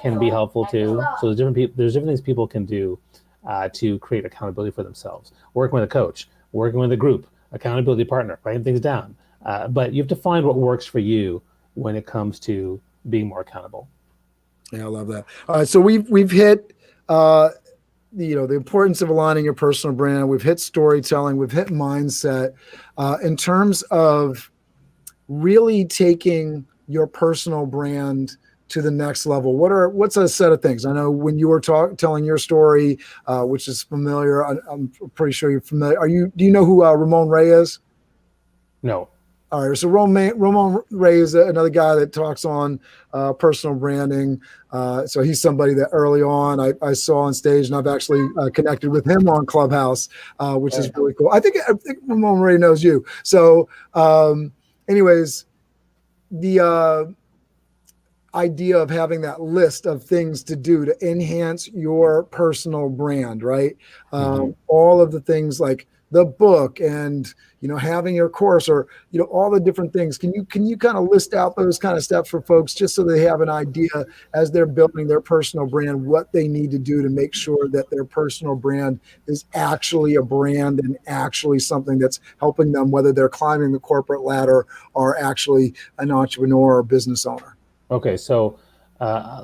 can be helpful too. So there's different things people can do to create accountability for themselves. Working with a coach, working with a group, accountability partner, writing things down. But you have to find what works for you when it comes to being more accountable. Yeah, I love that. All right, so we've hit the importance of aligning your personal brand. We've hit storytelling. We've hit mindset. In terms of really taking your personal brand to the next level, what's a set of things? I know when you were telling your story, which is familiar, I'm pretty sure you're familiar. Do you know who Ramon Ray is? No. All right, so Ramon Ray is another guy that talks on personal branding. So he's somebody that early on I saw on stage, and I've actually connected with him on Clubhouse, which is really cool. I think Ramon Ray knows you. So anyways, the idea of having that list of things to do to enhance your personal brand, right? All of the things like the book and having your course, or all the different things. Can you kind of list out those kind of steps for folks just so they have an idea as they're building their personal brand, what they need to do to make sure that their personal brand is actually a brand and actually something that's helping them, whether they're climbing the corporate ladder or actually an entrepreneur or business owner? Okay, so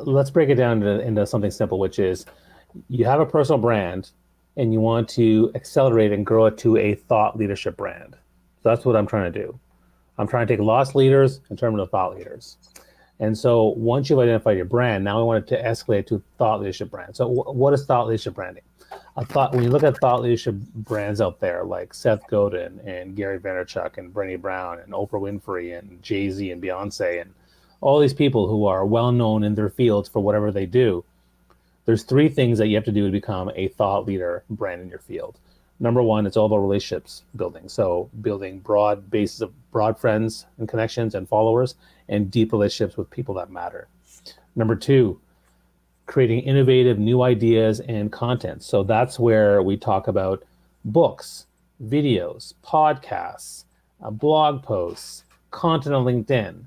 let's break it down into something simple, which is you have a personal brand and you want to accelerate and grow it to a thought leadership brand. So that's what I'm trying to do. I'm trying to take lost leaders and turn them into thought leaders. And so once you've identified your brand, now we want it to escalate to thought leadership brand. So what is thought leadership branding? When you look at thought leadership brands out there like Seth Godin and Gary Vaynerchuk and Brené Brown and Oprah Winfrey and Jay-Z and Beyonce and all these people who are well known in their fields for whatever they do, there's three things that you have to do to become a thought leader brand in your field. Number one, it's all about relationships building. So building broad bases of broad friends and connections and followers and deep relationships with people that matter. Number two, creating innovative new ideas and content. So that's where we talk about books, videos, podcasts, blog posts, content on LinkedIn.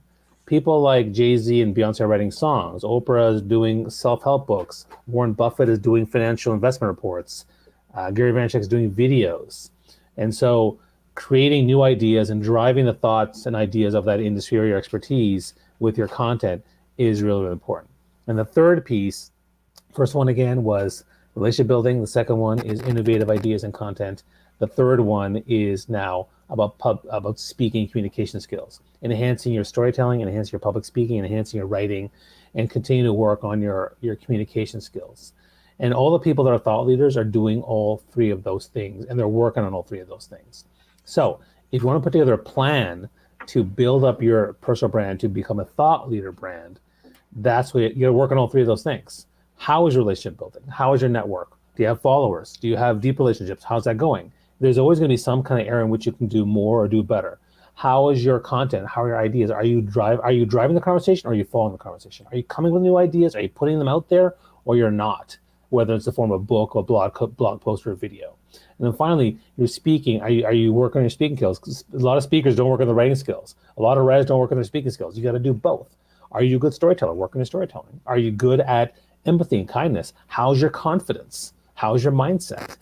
People like Jay-Z and Beyonce are writing songs. Oprah is doing self-help books. Warren Buffett is doing financial investment reports. Gary Vaynerchuk is doing videos. And so creating new ideas and driving the thoughts and ideas of that industry or your expertise with your content is really, really important. And the third piece, first one again was relationship building. The second one is innovative ideas and content. The third one is now about speaking communication skills, enhancing your storytelling, enhancing your public speaking, enhancing your writing, and continue to work on your communication skills. And all the people that are thought leaders are doing all three of those things, and they're working on all three of those things. So if you want to put together a plan to build up your personal brand to become a thought leader brand, that's what you're working on all three of those things. How is your relationship building? How is your network? Do you have followers? Do you have deep relationships? How's that going? There's always going to be some kind of area in which you can do more or do better. How is your content? How are your ideas? Are you driving the conversation, or are you following the conversation? Are you coming with new ideas? Are you putting them out there, or you're not? Whether it's the form of a book or blog post or a video. And then finally, you're speaking. Are you working on your speaking skills? 'Cause a lot of speakers don't work on the writing skills. A lot of writers don't work on their speaking skills. You got to do both. Are you a good storyteller? Work on your storytelling. Are you good at empathy and kindness? How's your confidence? How's your mindset?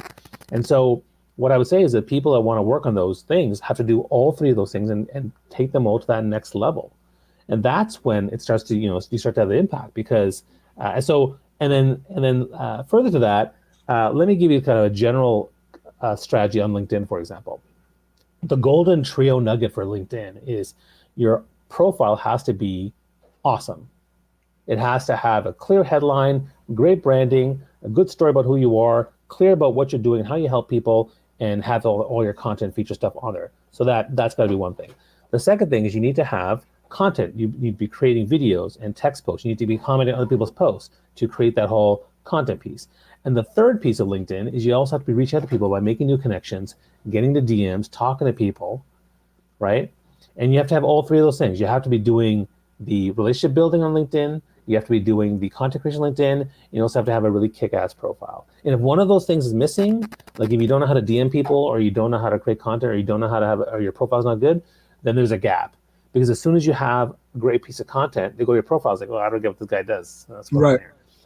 And so what I would say is that people that want to work on those things have to do all three of those things and take them all to that next level. And that's when it starts to, you start to have the impact because, and then further to that, let me give you kind of a general strategy on LinkedIn, for example. The golden trio nugget for LinkedIn is your profile has to be awesome. It has to have a clear headline, great branding, a good story about who you are, clear about what you're doing, how you help people, and have all your content feature stuff on there. So that's got to be one thing. The second thing is you need to have content. You need to be creating videos and text posts. You need to be commenting on other people's posts to create that whole content piece. And the third piece of LinkedIn is you also have to be reaching out to people by making new connections, getting the DMs, talking to people, right? And you have to have all three of those things. You have to be doing the relationship building on LinkedIn. You have to be doing the content creation on LinkedIn. You also have to have a really kick-ass profile. And if one of those things is missing, like if you don't know how to DM people or you don't know how to create content or you don't know how to have, or your profile's not good, then there's a gap. Because as soon as you have a great piece of content, they go to your profile, it's like, well, I don't get what this guy does. That's right.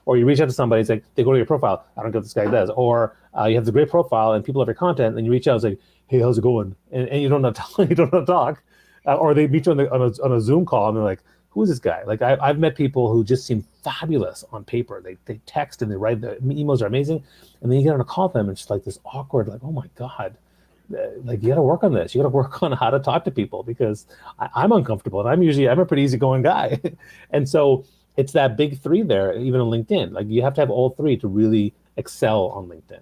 Or you reach out to somebody, it's like, they go to your profile, I don't get what this guy does. Or you have the great profile and people have your content, and you reach out, it's like, hey, how's it going? And you don't know how to talk. Or they meet you on a Zoom call and they're like, who is this guy? Like I've met people who just seem fabulous on paper. They text and they write, the emails are amazing. And then you get on a call with them and it's just like this awkward, like, oh my God, like you got to work on this. You got to work on how to talk to people because I'm uncomfortable and I'm a pretty easygoing guy. And so it's that big three there, even on LinkedIn. Like you have to have all three to really excel on LinkedIn.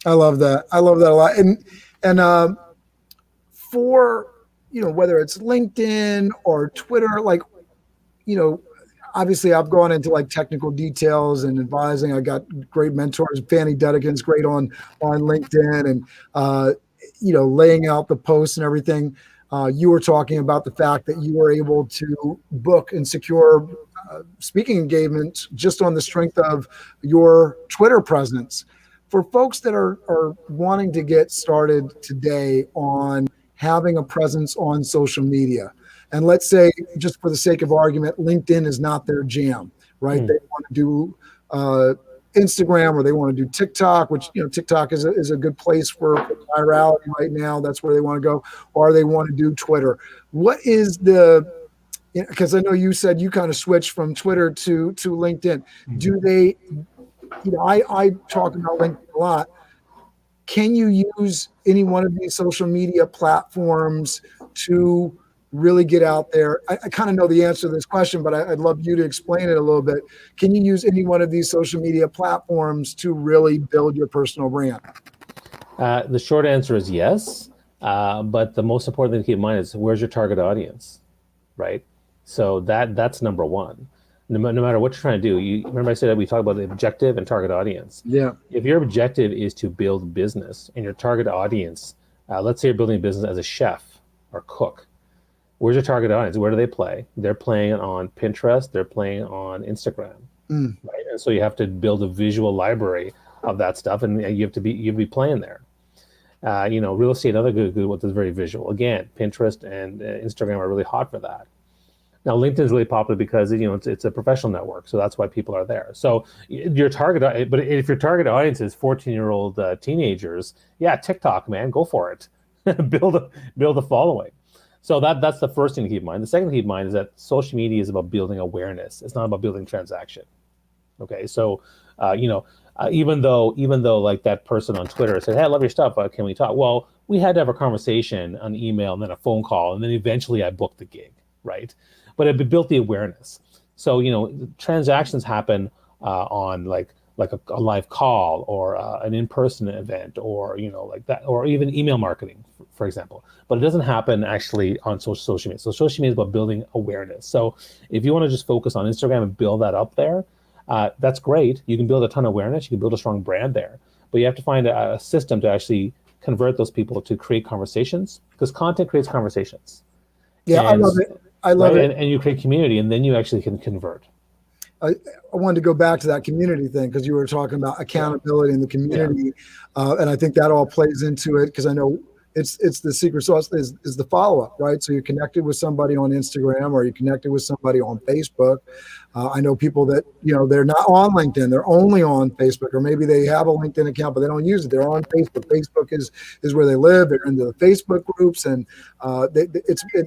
I love that. I love that a lot. And for, whether it's LinkedIn or Twitter, like, obviously I've gone into like technical details and advising. I got great mentors. Fanny Dedekin's great on LinkedIn and, laying out the posts and everything. You were talking about the fact that you were able to book and secure speaking engagements just on the strength of your Twitter presence. For folks that are wanting to get started today on having a presence on social media, and let's say, just for the sake of argument, LinkedIn is not their jam, right? They want to do Instagram or they want to do TikTok, which, TikTok is a good place for virality right now. That's where they want to go. Or they want to do Twitter. What is because I know you said you kind of switched from Twitter to LinkedIn. Do they, I talk about LinkedIn a lot. Can you use any one of these social media platforms to really get out there? I kind of know the answer to this question, but I'd love you to explain it a little bit. Can you use any one of these social media platforms to really build your personal brand? The short answer is yes. But the most important thing to keep in mind is where's your target audience, right? So that's number one. No matter what you're trying to do, you remember I said that we talked about the objective and target audience. Yeah. If your objective is to build business and your target audience, let's say you're building a business as a chef or cook, where's your target audience? Where do they play? They're playing on Pinterest. They're playing on Instagram, right? And so you have to build a visual library of that stuff, and you have to be playing there. Real estate, another good one that's very visual. Again, Pinterest and Instagram are really hot for that. Now, LinkedIn is really popular because it's a professional network, so that's why people are there. So your target, but if your target audience is 14-year-old teenagers, yeah, TikTok, man, go for it. build a following. So that's the first thing to keep in mind. The second thing to keep in mind is that social media is about building awareness. It's not about building transaction. Okay, so even though like that person on Twitter said, "Hey, I love your stuff. Can we talk?" Well, we had to have a conversation, an email, and then a phone call, and then eventually I booked the gig, right? But it built the awareness. So transactions happen on like a live call or an in-person event or like that, or even email marketing, for example. But it doesn't happen actually on social media. So social media is about building awareness. So if you want to just focus on Instagram and build that up there, that's great. You can build a ton of awareness. You can build a strong brand there. But you have to find a system to actually convert those people to create conversations, because content creates conversations. Yeah, I love it. I love it. And you create community, and then you actually can convert. I wanted to go back to that community thing because you were talking about accountability in the community. And I think that all plays into it because I know, it's the secret sauce is the follow-up, right? So you're connected with somebody on Instagram, or you're connected with somebody on Facebook. I know people that, they're not on LinkedIn, they're only on Facebook, or maybe they have a LinkedIn account, but they don't use it. They're on Facebook. Facebook is where they live. They're into the Facebook groups, and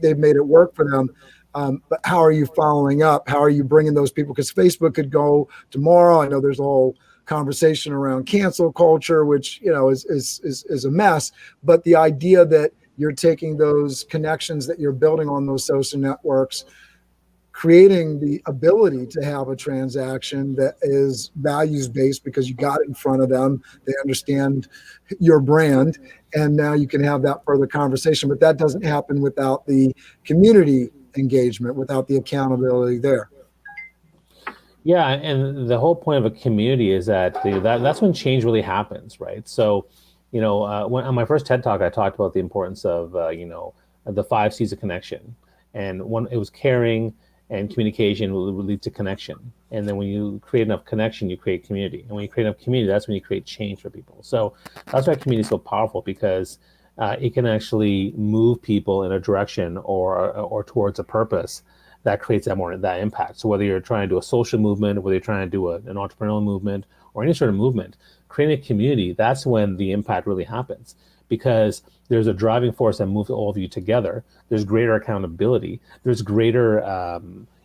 they've made it work for them. But how are you following up? How are you bringing those people? Because Facebook could go tomorrow. I know there's a whole conversation around cancel culture, which is a mess. But the idea that you're taking those connections that you're building on those social networks, creating the ability to have a transaction that is values based because you got it in front of them, they understand your brand, and now you can have that further conversation. But that doesn't happen without the community engagement, without the accountability there. Yeah, and the whole point of a community is that's when change really happens, right? So, when on my first TED Talk, I talked about the importance of the 5 C's of connection, and it was caring, and communication will lead to connection. And then when you create enough connection, you create community. And when you create enough community, that's when you create change for people. So that's why community is so powerful, because it can actually move people in a direction or towards a purpose that creates that impact. So whether you're trying to do a social movement, whether you're trying to do an entrepreneurial movement, or any sort of movement, creating a community, that's when the impact really happens. Because there's a driving force that moves all of you together. There's greater accountability. There's greater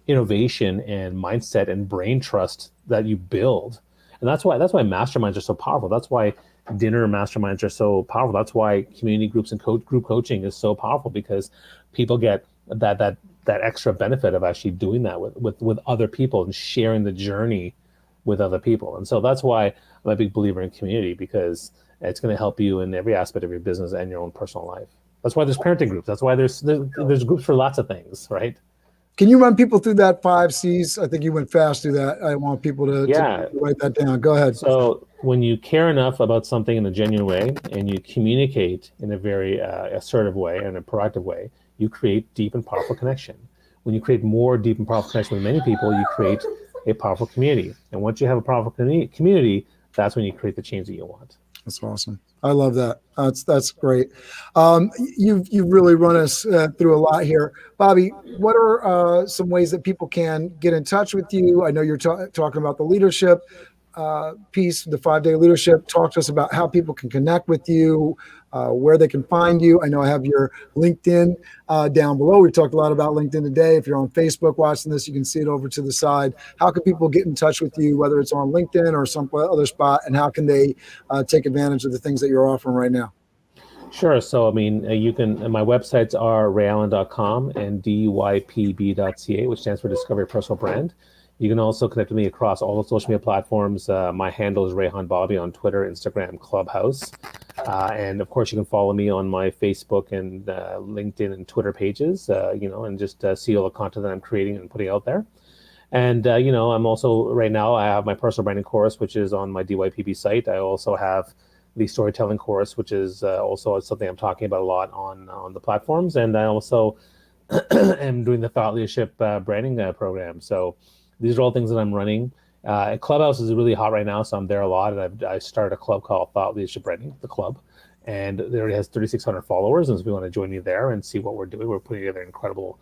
innovation and mindset and brain trust that you build. And that's why masterminds are so powerful. That's why dinner masterminds are so powerful. That's why community groups and group coaching is so powerful, because people get that extra benefit of actually doing that with other people and sharing the journey with other people. And so that's why I'm a big believer in community, because it's going to help you in every aspect of your business and your own personal life. That's why there's parenting groups. That's why there's groups for lots of things, right? Can you run people through that 5 C's? I think you went fast through that. I want people to write that down. Go ahead. So when you care enough about something in a genuine way, and you communicate in a very assertive way and a proactive way, you create deep and powerful connection. When you create more deep and powerful connection with many people, you create a powerful community. And once you have a powerful community, that's when you create the change that you want. That's awesome. I love that. That's great. You've really run us through a lot here, Bobby. What are some ways that people can get in touch with you? I know you're talking about the leadership piece, the 5-day leadership. Talk to us about how people can connect with you, where they can find you. I know I have your LinkedIn down below. We talked a lot about LinkedIn today. If you're on Facebook watching this, you can see it over to the side. How can people get in touch with you, whether it's on LinkedIn or some other spot, and how can they take advantage of the things that you're offering right now? Sure. So, you can, my websites are raeallan.com and DYPB.ca, which stands for Discover Your Personal Brand. You can also connect with me across all the social media platforms. My handle is Raehan Bobby on Twitter, Instagram, Clubhouse. And of course, you can follow me on my Facebook and LinkedIn and Twitter pages, and just see all the content that I'm creating and putting out there. And, I'm also, right now, I have my personal branding course, which is on my DYPB site. I also have the storytelling course, which is also something I'm talking about a lot on the platforms. And I also am doing the thought leadership branding program. So these are all things that I'm running. Clubhouse is really hot right now, so I'm there a lot. And I started a club called Thought Leadership Branding, the club. And it already has 3,600 followers. And so we want to join you there and see what we're doing. We're putting together an incredible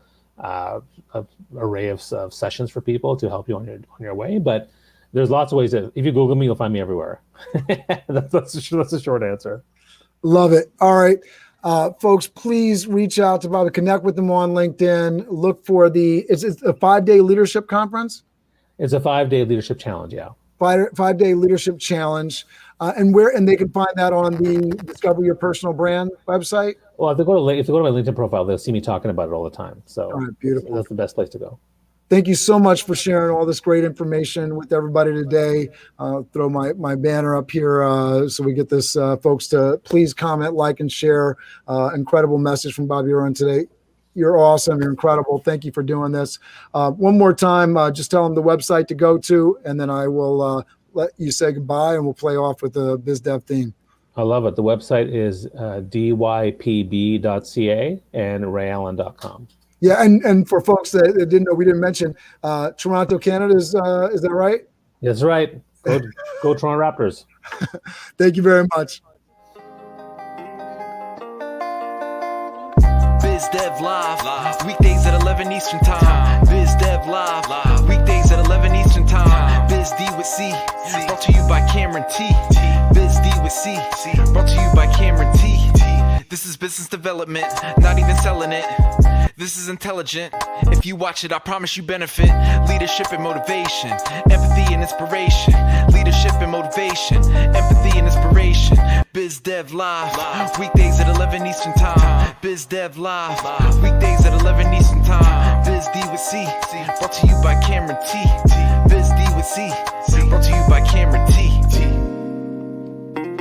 array of sessions for people to help you on your way. But there's lots of ways that if you Google me, you'll find me everywhere. that's the short answer. Love it. All right. Folks, please reach out to Bobby, connect with them on LinkedIn. Look for it's a 5-day leadership conference. It's a 5-day leadership challenge. Yeah. 5-day leadership challenge. And they can find that on the Discover Your Personal Brand website. Well, if they go to my LinkedIn profile, they'll see me talking about it all the time. So all right, beautiful. That's the best place to go. Thank you so much for sharing all this great information with everybody today. Throw my banner up here so we get this folks to please comment, like, and share. Incredible message from Bobby Raeallan today. You're awesome. You're incredible. Thank you for doing this. One more time, just tell them the website to go to, and then I will let you say goodbye, and we'll play off with the BizDev theme. I love it. The website is dypb.ca and raeallan.com. Yeah, and for folks that didn't know, we didn't mention Toronto, Canada is that right? That's right. Go Toronto Raptors. Thank you very much. Biz Dev Live. Weekdays at 11 Eastern Time. Biz Dev Live. Weekdays at 11 Eastern Time. Biz D with C. Brought to you by Cameron T. Biz D with C. Brought to you by Cameron T. This is business development, not even selling it. This is intelligent. If you watch it, I promise you benefit. Leadership and motivation, empathy and inspiration. Leadership and motivation, empathy and inspiration. Biz Dev Live, weekdays at 11 Eastern Time. Biz Dev Live, weekdays at 11 Eastern Time. Biz D with C, brought to you by Cameron T. Biz D with C, brought to you by Cameron T.